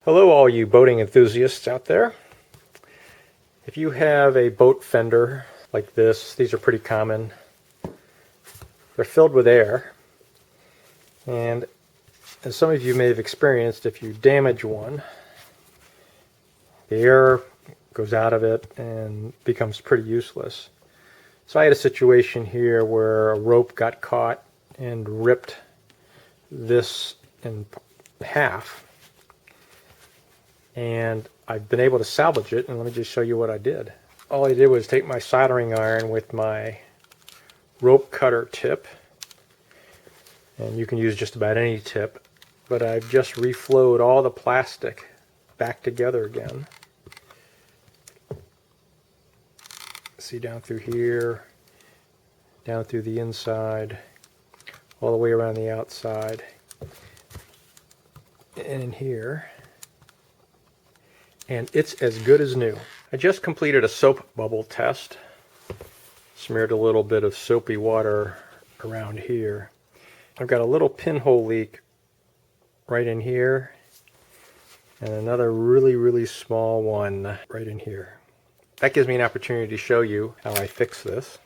Hello all you boating enthusiasts out there. If you have a boat fender like this, these are pretty common. They're filled with air, and as some of you may have experienced, if you damage one, the air goes out of it and becomes pretty useless. So I had a situation here where a rope got caught and ripped this in half. And I've been able to salvage it, and let me just show you what I did. All I did was take my soldering iron with my rope cutter tip, and you can use just about any tip, but I've just reflowed all the plastic back together again. See, down through here, down through the inside, all the way around the outside, and in here. And it's as good as new. I just completed a soap bubble test. Smeared a little bit of soapy water around here. I've got a little pinhole leak right in here, and another really small one right in here. That gives me an opportunity to show you how I fix this.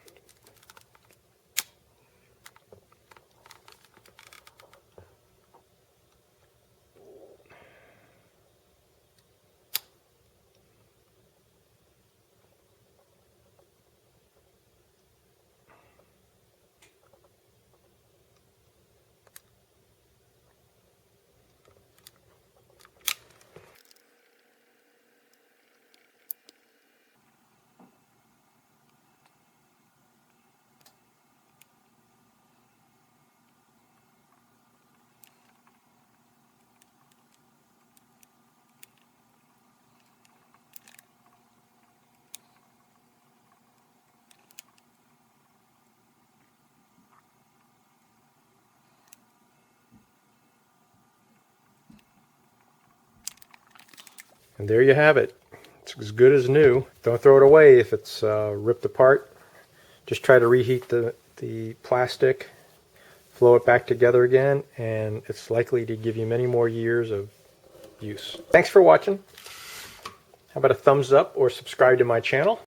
And there you have it. It's as good as new. Don't throw it away if it's ripped apart. Just try to reheat the plastic, flow it back together again, and it's likely to give you many more years of use. Thanks for watching. How about a thumbs up or subscribe to my channel?